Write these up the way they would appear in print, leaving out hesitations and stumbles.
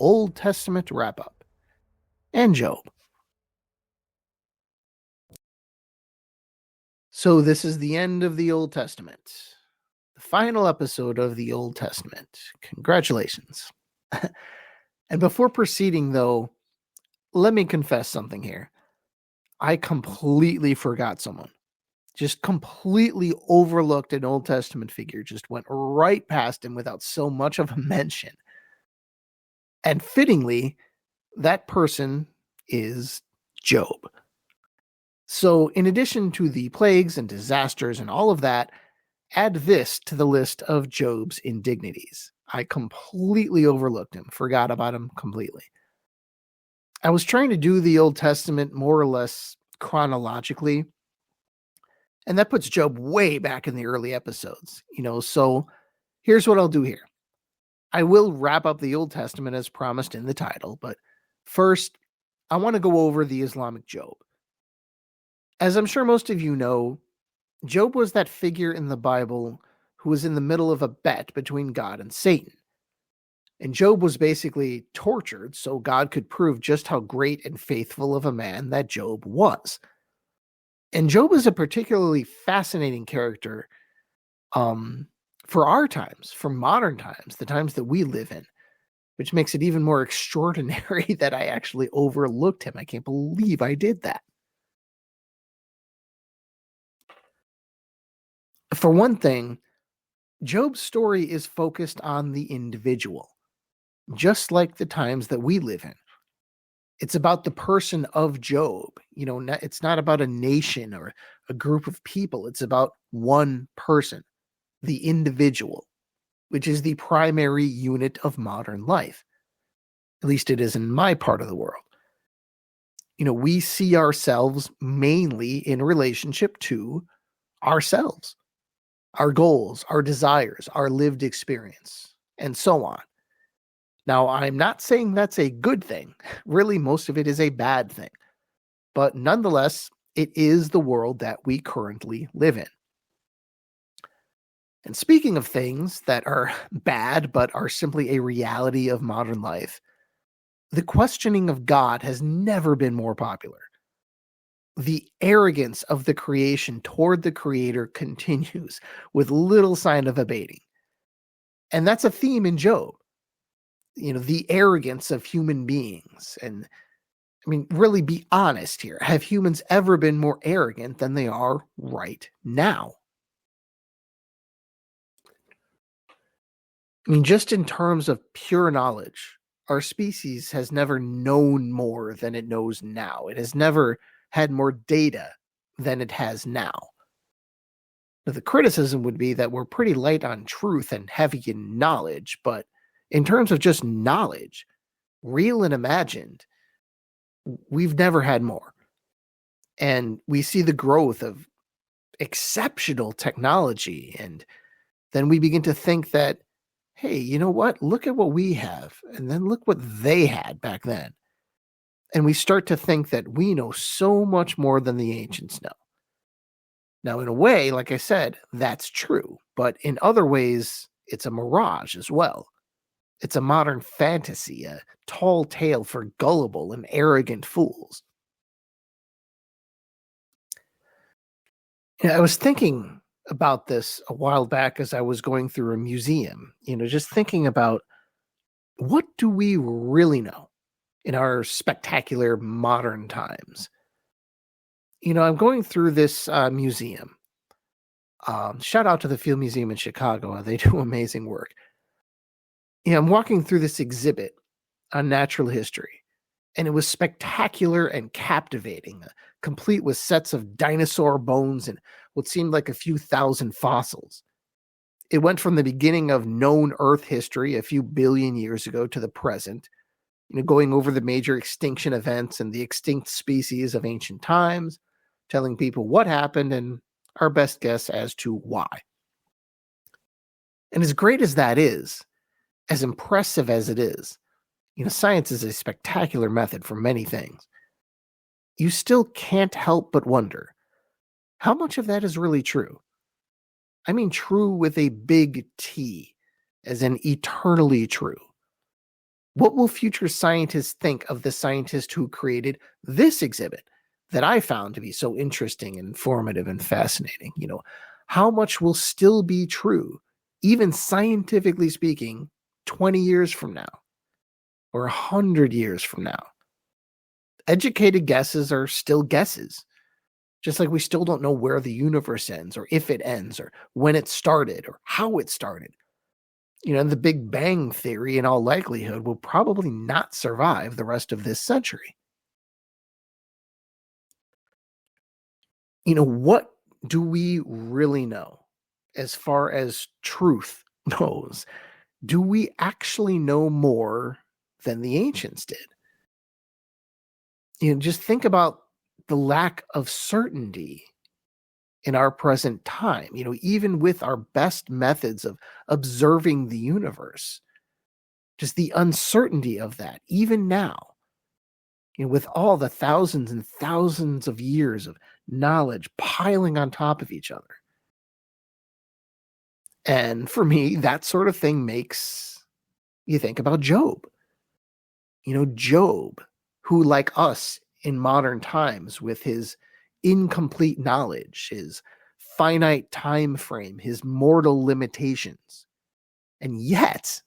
Old Testament wrap-up and Job. So this is the end of the Old Testament. The final episode of the Old Testament. Congratulations. And before proceeding, though, let me confess something here. I completely forgot someone. Just completely overlooked an Old Testament figure. Just went right past him without so much of a mention. And fittingly, that person is Job. So in addition to the plagues and disasters and all of that, add this to the list of Job's indignities. I completely overlooked him, forgot about him completely. I was trying to do the Old Testament more or less chronologically, and that puts Job way back in the early episodes, so here's what I'll do here. I will wrap up the Old Testament as promised in the title, but first, I want to go over the Islamic Job. As I'm sure most of you know, Job was that figure in the Bible who was in the middle of a bet between God and Satan. And Job was basically tortured so God could prove just how great and faithful of a man that Job was. And Job is a particularly fascinating character for our times, for modern times, the times that we live in, which makes it even more extraordinary that I actually overlooked him. I can't believe I did that. For one thing, Job's story is focused on the individual, just like the times that we live in. It's about the person of Job. It's not about a nation or a group of people. It's about one person, the individual, which is the primary unit of modern life. At least it is in my part of the world. We see ourselves mainly in relationship to ourselves, our goals, our desires, our lived experience, and so on. Now, I'm not saying that's a good thing. Really, most of it is a bad thing. But nonetheless, it is the world that we currently live in. And speaking of things that are bad but are simply a reality of modern life, the questioning of God has never been more popular. The arrogance of the creation toward the Creator continues with little sign of abating. And that's a theme in Job. The arrogance of human beings. And really be honest here. Have humans ever been more arrogant than they are right now? Just in terms of pure knowledge, our species has never known more than it knows now. It has never had more data than it has now. Now, the criticism would be that we're pretty light on truth and heavy in knowledge, but in terms of just knowledge, real and imagined, we've never had more. And we see the growth of exceptional technology, and then we begin to think that, hey, you know what? Look at what we have, and then look what they had back then. And we start to think that we know so much more than the ancients know. Now, in a way, like I said, that's true, but in other ways, it's a mirage as well. It's a modern fantasy, a tall tale for gullible and arrogant fools. I was thinking about this a while back as I was going through a museum, just thinking about what do we really know in our spectacular modern times. I'm going through this museum. Shout out to the Field Museum in Chicago. They do amazing work. I'm walking through this exhibit on natural history, and it was spectacular and captivating, complete with sets of dinosaur bones and what seemed like a few thousand fossils. It went from the beginning of known Earth history a few billion years ago to the present, going over the major extinction events and the extinct species of ancient times, telling people what happened and our best guess as to why. And as great as that is, as impressive as it is, science is a spectacular method for many things. You still can't help but wonder, how much of that is really true? True with a big T, as in eternally true. What will future scientists think of the scientist who created this exhibit that I found to be so interesting and informative and fascinating? How much will still be true, even scientifically speaking, 20 years from now or 100 years from now? Educated guesses are still guesses. Just like we still don't know where the universe ends or if it ends or when it started or how it started. The Big Bang Theory, in all likelihood, will probably not survive the rest of this century. What do we really know as far as truth goes? Do we actually know more than the ancients did? Just think about the lack of certainty in our present time, even with our best methods of observing the universe, just the uncertainty of that, even now, with all the thousands and thousands of years of knowledge piling on top of each other. And for me, that sort of thing makes you think about Job. Job, who, like us in modern times, with his incomplete knowledge, his finite time frame, his mortal limitations, and yet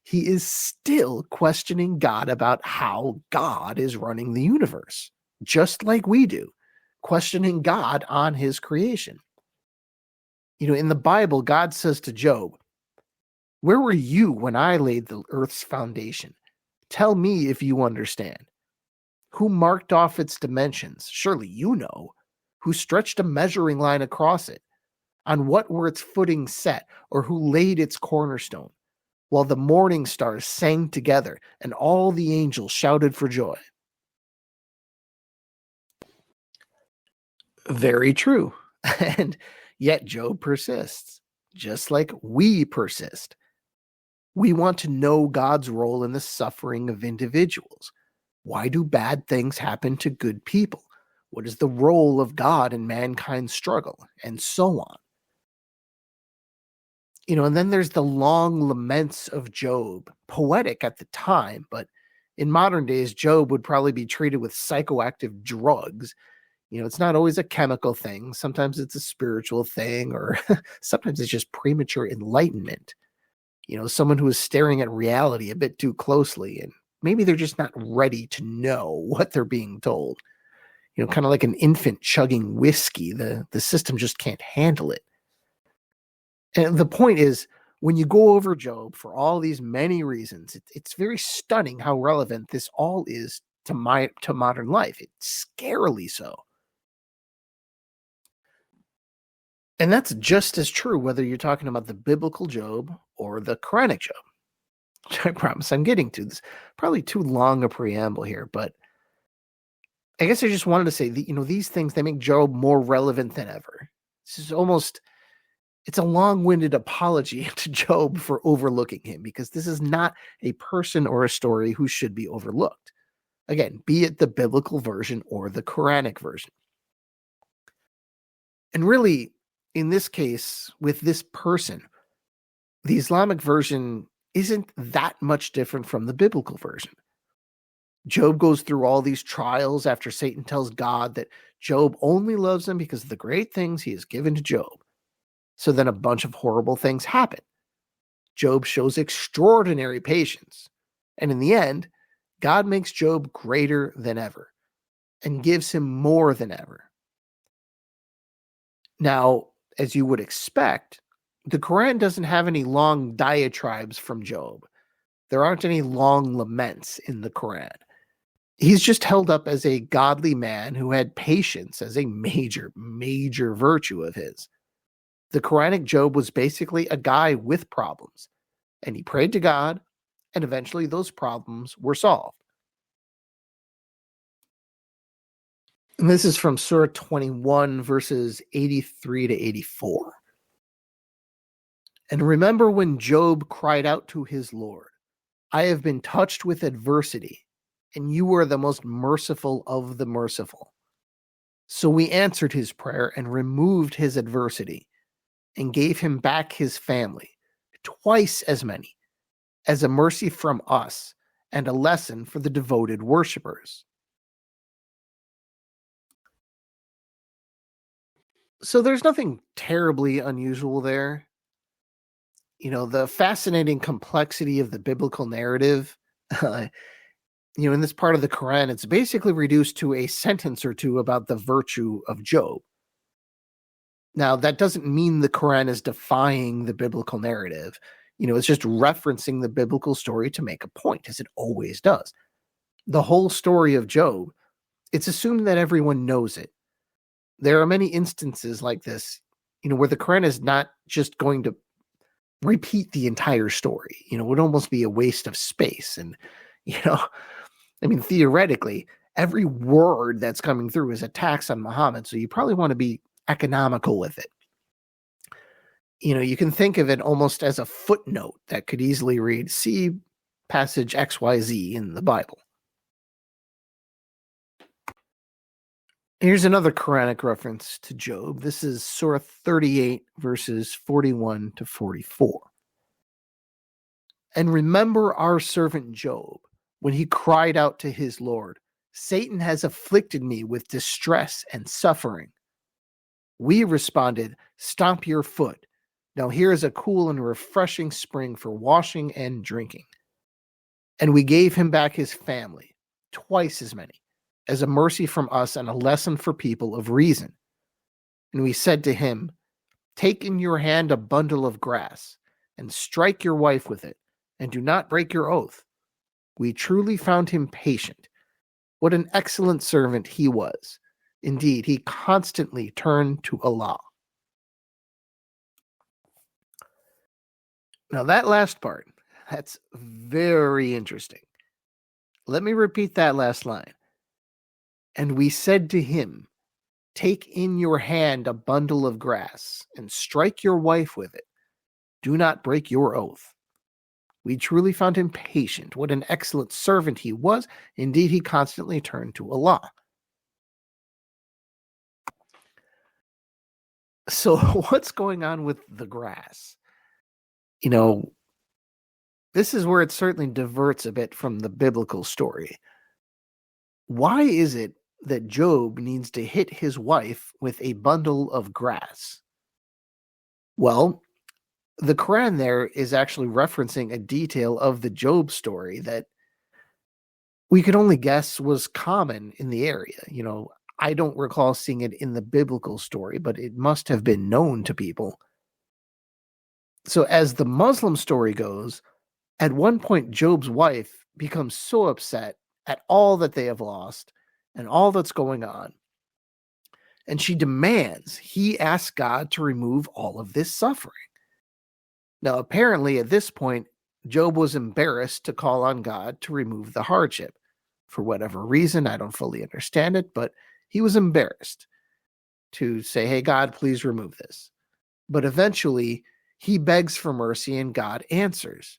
he is still questioning God about how God is running the universe, just like we do, questioning God on his creation. In the Bible, God says to Job, "Where were you when I laid the earth's foundation? Tell me if you understand. Who marked off its dimensions? Surely you know. Who stretched a measuring line across it? On what were its footings set, or who laid its cornerstone? While the morning stars sang together, and all the angels shouted for joy." Very true. And yet Job persists, just like we persist. We want to know God's role in the suffering of individuals. Why do bad things happen to good people? What is the role of God in mankind's struggle? And so on. And then there's the long laments of Job, poetic at the time, but in modern days, Job would probably be treated with psychoactive drugs. It's not always a chemical thing. Sometimes it's a spiritual thing, or sometimes it's just premature enlightenment. Someone who is staring at reality a bit too closely, and maybe they're just not ready to know what they're being told. Kind of like an infant chugging whiskey. The system just can't handle it. And the point is, when you go over Job for all these many reasons, it's very stunning how relevant this all is to modern life. It's scarily so. And that's just as true whether you're talking about the biblical Job or the Quranic Job, which I promise I'm getting to. This is probably too long a preamble here, but I guess I just wanted to say that, these things, they make Job more relevant than ever. This is almost, it's a long-winded apology to Job for overlooking him, because this is not a person or a story who should be overlooked. Again, be it the biblical version or the Quranic version. And really, in this case, with this person, the Islamic version isn't that much different from the biblical version. Job goes through all these trials after Satan tells God that Job only loves him because of the great things he has given to Job. So then a bunch of horrible things happen. Job shows extraordinary patience. And in the end, God makes Job greater than ever and gives him more than ever. Now, as you would expect, the Quran doesn't have any long diatribes from Job. There aren't any long laments in the Quran. He's just held up as a godly man who had patience as a major, major virtue of his. The Quranic Job was basically a guy with problems, and he prayed to God, and eventually those problems were solved. And this is from Surah 21, verses 83 to 84. And remember when Job cried out to his Lord, "I have been touched with adversity, and you are the most merciful of the merciful." So we answered his prayer and removed his adversity and gave him back his family, twice as many, as a mercy from us and a lesson for the devoted worshippers. So there's nothing terribly unusual there. The fascinating complexity of the biblical narrative, in this part of the Quran, it's basically reduced to a sentence or two about the virtue of Job. Now, that doesn't mean the Quran is defying the biblical narrative. It's just referencing the biblical story to make a point, as it always does. The whole story of Job, it's assumed that everyone knows it. There are many instances like this, where the Quran is not just going to repeat the entire story. It would almost be a waste of space. And, theoretically, every word that's coming through is a tax on Muhammad. So you probably want to be economical with it. You can think of it almost as a footnote that could easily read, see passage XYZ in the Bible. Here's another Quranic reference to Job. This is Surah 38, verses 41 to 44. And remember our servant Job, when he cried out to his Lord, Satan has afflicted me with distress and suffering. We responded, stomp your foot. Now here is a cool and refreshing spring for washing and drinking. And we gave him back his family, twice as many, as a mercy from us and a lesson for people of reason. And we said to him, take in your hand a bundle of grass, and strike your wife with it, and do not break your oath. We truly found him patient. What an excellent servant he was. Indeed, he constantly turned to Allah. Now that last part, that's very interesting. Let me repeat that last line. And we said to him, take in your hand a bundle of grass and strike your wife with it. Do not break your oath. We truly found him patient. What an excellent servant he was. Indeed, he constantly turned to Allah. So what's going on with the grass? This is where it certainly diverts a bit from the biblical story. Why is it that Job needs to hit his wife with a bundle of grass? Well, the Quran there is actually referencing a detail of the Job story that we could only guess was common in the area. I don't recall seeing it in the biblical story, but it must have been known to people. So as the Muslim story goes, at one point, Job's wife becomes so upset at all that they have lost and all that's going on. And she demands he ask God to remove all of this suffering. Now, apparently at this point, Job was embarrassed to call on God to remove the hardship. For whatever reason, I don't fully understand it, but he was embarrassed to say, hey, God, please remove this. But eventually, he begs for mercy and God answers.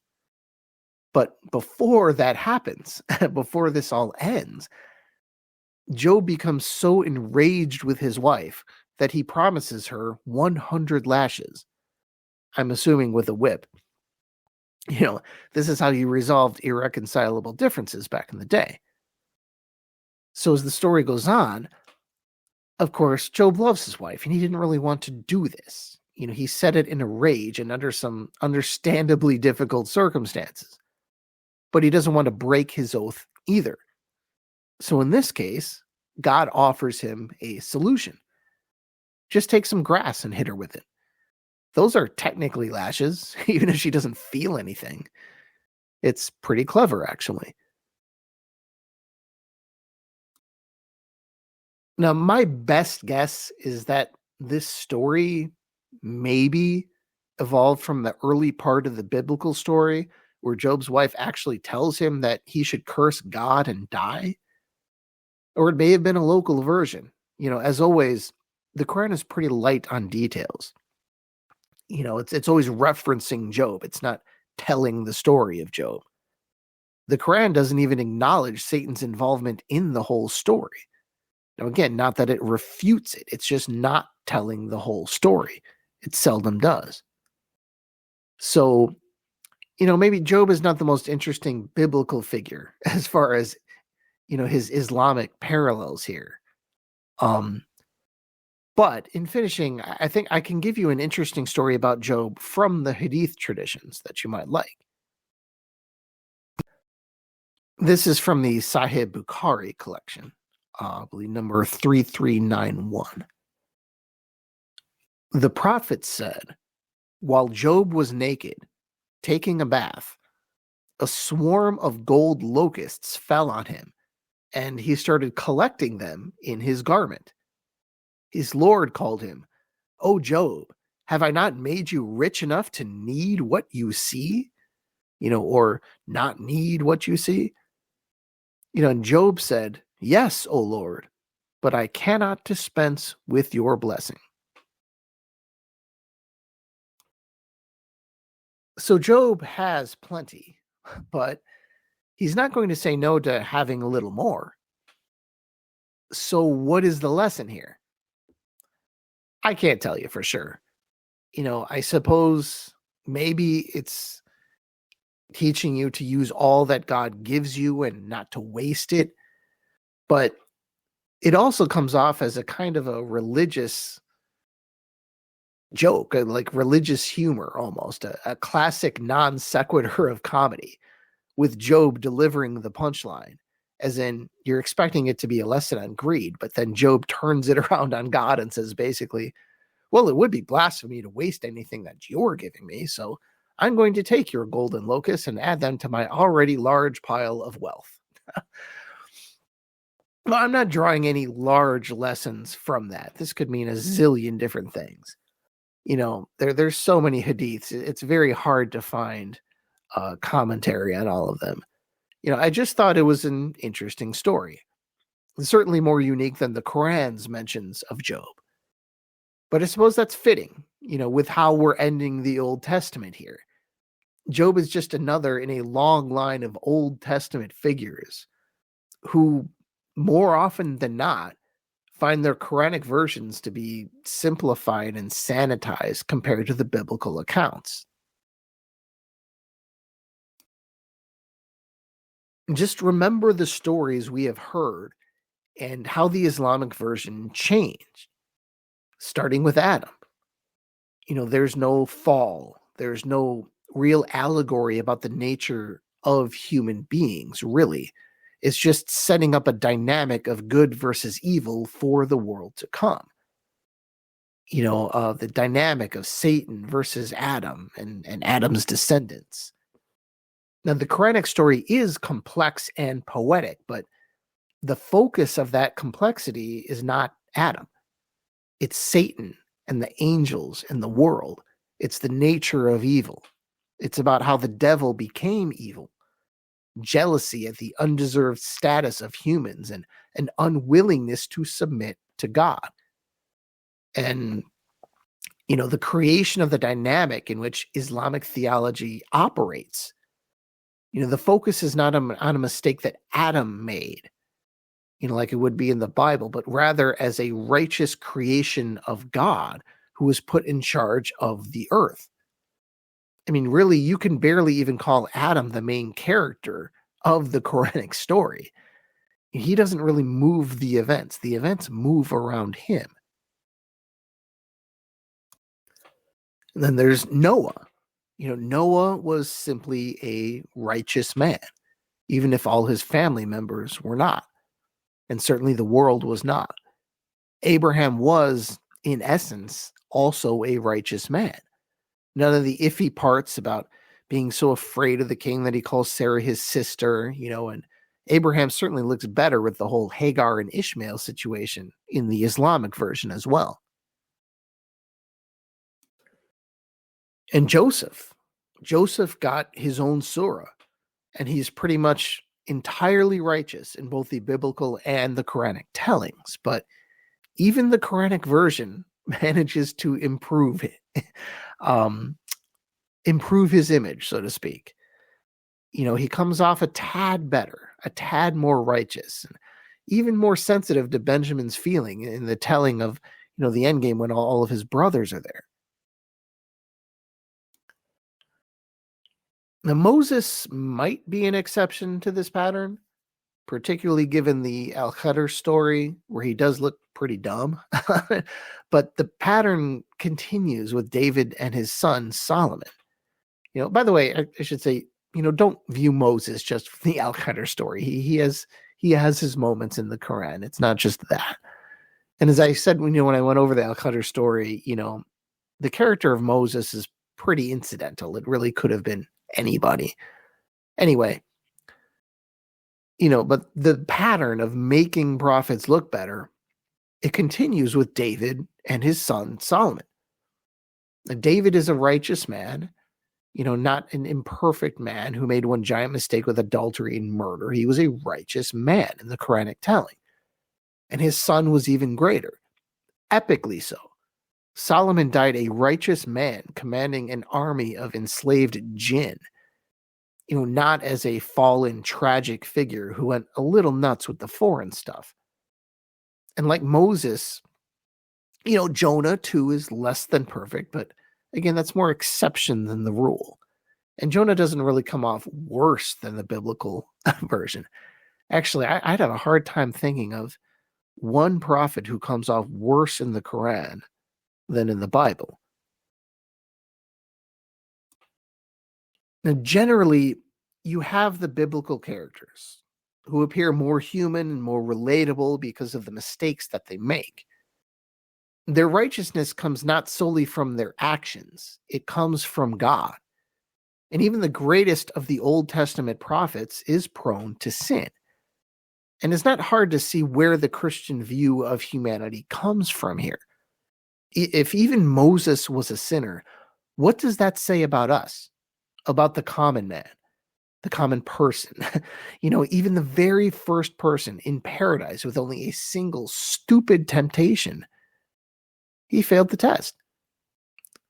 But before that happens, before this all ends, Job becomes so enraged with his wife that he promises her 100 lashes. I'm assuming with a whip. This is how you resolved irreconcilable differences back in the day. So as the story goes on, of course, Job loves his wife, and he didn't really want to do this. He said it in a rage and under some understandably difficult circumstances. But he doesn't want to break his oath either. So in this case, God offers him a solution. Just take some grass and hit her with it. Those are technically lashes, even if she doesn't feel anything. It's pretty clever, actually. Now, my best guess is that this story maybe evolved from the early part of the biblical story where Job's wife actually tells him that he should curse God and die. Or it may have been a local version. As always, the Quran is pretty light on details. It's always referencing Job. It's not telling the story of Job. The Quran doesn't even acknowledge Satan's involvement in the whole story. Now, again, not that it refutes it. It's just not telling the whole story. It seldom does. So, maybe Job is not the most interesting biblical figure as far as, his Islamic parallels here. But in finishing, I think I can give you an interesting story about Job from the Hadith traditions that you might like. This is from the Sahih Bukhari collection, I believe number 3391. The Prophet said, while Job was naked, taking a bath, a swarm of gold locusts fell on him, and he started collecting them in his garment. His Lord called him, "O Job, have I not made you rich enough to need what you see?" Or not need what you see? And Job said, "Yes, O Lord, but I cannot dispense with your blessing." So Job has plenty, but he's not going to say no to having a little more. So what is the lesson here? I can't tell you for sure. I suppose maybe it's teaching you to use all that God gives you and not to waste it. But it also comes off as a kind of a religious joke, like religious humor almost, a classic non sequitur of comedy, with Job delivering the punchline. As in, you're expecting it to be a lesson on greed, but then Job turns it around on God and says basically, well, it would be blasphemy to waste anything that you're giving me, so I'm going to take your golden locusts and add them to my already large pile of wealth. Well, I'm not drawing any large lessons from that. This could mean a zillion different things. There's so many hadiths. It's very hard to find commentary on all of them. I just thought it was an interesting story. Certainly more unique than the Quran's mentions of Job. But I suppose that's fitting, with how we're ending the Old Testament here. Job is just another in a long line of Old Testament figures who, more often than not, find their Quranic versions to be simplified and sanitized compared to the biblical accounts. Just remember the stories we have heard and how the Islamic version changed, starting with Adam. There's no fall, there's no real allegory about the nature of human beings, really. It's just setting up a dynamic of good versus evil for the world to come. The dynamic of Satan versus Adam and Adam's descendants. Now, the Quranic story is complex and poetic, but the focus of that complexity is not Adam. It's Satan and the angels and the world. It's the nature of evil. It's about how the devil became evil. Jealousy at the undeserved status of humans and an unwillingness to submit to God. And, the creation of the dynamic in which Islamic theology operates. The focus is not on a mistake that Adam made, like it would be in the Bible, but rather as a righteous creation of God who was put in charge of the earth. I mean, really, you can barely even call Adam the main character of the Quranic story. He doesn't really move the events move around him. And then there's Noah. Noah was simply a righteous man, even if all his family members were not. And certainly the world was not. Abraham was, in essence, also a righteous man. None of the iffy parts about being so afraid of the king that he calls Sarah his sister, and Abraham certainly looks better with the whole Hagar and Ishmael situation in the Islamic version as well. And Joseph got his own surah, and he's pretty much entirely righteous in both the biblical and the Quranic tellings. But even the Quranic version manages to improve it, improve his image, so to speak. He comes off a tad better, a tad more righteous, and even more sensitive to Benjamin's feeling in the telling of, the endgame when all of his brothers are there. Now, Moses might be an exception to this pattern, particularly given the Al-Khadr story, where he does look pretty dumb. But the pattern continues with David and his son Solomon. By the way, I should say, don't view Moses just from the Al-Khadr story. He has his moments in the Quran. It's not just that. And as I said, when I went over the Al-Khadr story, the character of Moses is pretty incidental. It really could have been anybody. Anyway, but the pattern of making prophets look better, it continues with David and his son Solomon. Now, David is a righteous man, not an imperfect man who made one giant mistake with adultery and murder. He was a righteous man in the Quranic telling. And his son was even greater, epically so. Solomon died a righteous man commanding an army of enslaved jinn, not as a fallen, tragic figure who went a little nuts with the foreign stuff. And like Moses, Jonah too is less than perfect, but again, that's more exception than the rule. And Jonah doesn't really come off worse than the biblical version. Actually, I'd have a hard time thinking of one prophet who comes off worse in the Quran than in the Bible. Now, generally, you have the biblical characters who appear more human and more relatable because of the mistakes that they make. Their righteousness comes not solely from their actions, it comes from God. And even the greatest of the Old Testament prophets is prone to sin. And it's not hard to see where the Christian view of humanity comes from here. If even Moses was a sinner, what does that say about us? About the common man, the common person? Even the very first person in paradise with only a single stupid temptation, he failed the test.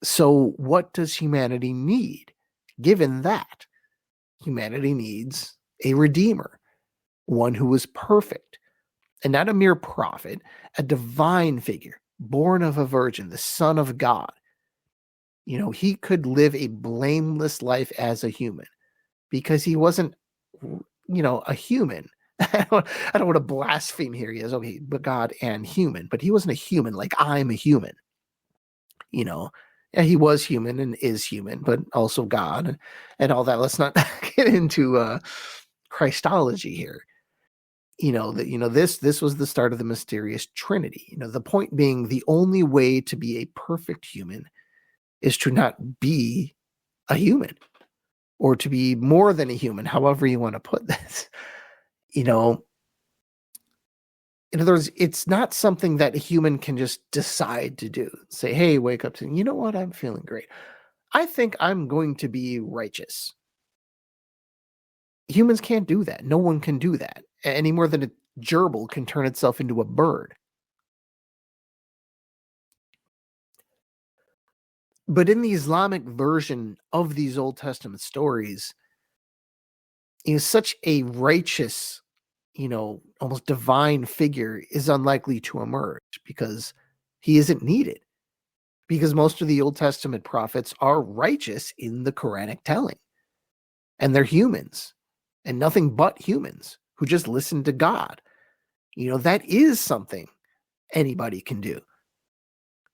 So what does humanity need? Given that, humanity needs a redeemer, one who was perfect, and not a mere prophet, a divine figure, born of a virgin, the Son of God. He could live a blameless life as a human because he wasn't, a human. I don't want to blaspheme here. He is, okay, but God and human, but he wasn't a human like I'm a human. Yeah, he was human and is human, but also God and all that. Let's not get into Christology here. This was the start of the mysterious Trinity. The point being, the only way to be a perfect human is to not be a human, or to be more than a human, however you want to put this. In other words, it's not something that a human can just decide to do. Say, hey, wake up to, you know what, I'm feeling great. I think I'm going to be righteous. Humans can't do that. No one can do that any more than a gerbil can turn itself into a bird. But in the Islamic version of these Old Testament stories, such a righteous, almost divine figure is unlikely to emerge because he isn't needed. Because most of the Old Testament prophets are righteous in the Quranic telling. And they're humans, and nothing but humans who just listen to God. That is something anybody can do.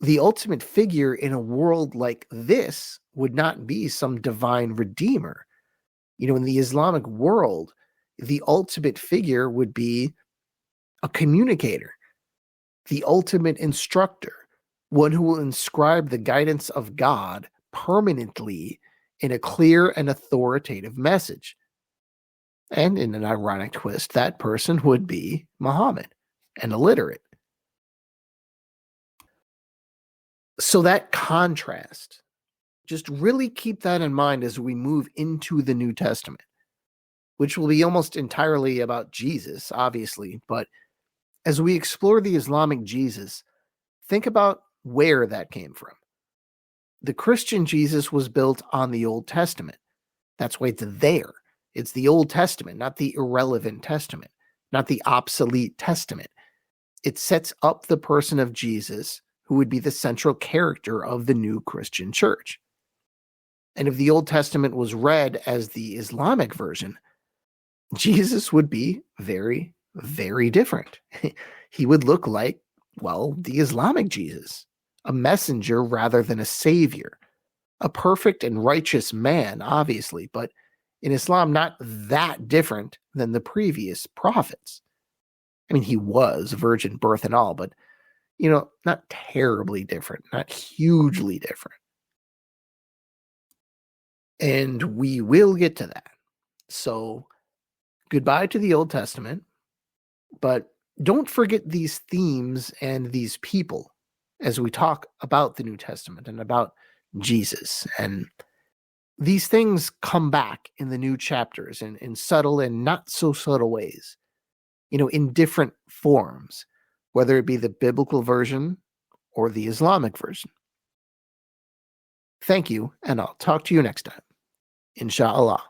The ultimate figure in a world like this would not be some divine redeemer. In the Islamic world, the ultimate figure would be a communicator, the ultimate instructor, one who will inscribe the guidance of God permanently in a clear and authoritative message. And in an ironic twist, that person would be Muhammad, an illiterate. So that contrast, just really keep that in mind as we move into the New Testament, which will be almost entirely about Jesus, obviously. But as we explore the Islamic Jesus, think about where that came from. The Christian Jesus was built on the Old Testament. That's why it's there. It's the Old Testament, not the irrelevant Testament, not the obsolete Testament. It sets up the person of Jesus, who would be the central character of the new Christian church. And if the Old Testament was read as the Islamic version, Jesus would be very, very different. He would look like, well, the Islamic Jesus, a messenger rather than a savior, a perfect and righteous man, obviously, but in Islam, not that different than the previous prophets. I mean, he was virgin birth and all, but, not terribly different, not hugely different. And we will get to that. So, goodbye to the Old Testament, but don't forget these themes and these people as we talk about the New Testament and about Jesus. And these things come back in the new chapters in subtle and not so subtle ways, in different forms, whether it be the biblical version or the Islamic version. Thank you, and I'll talk to you next time. Inshallah.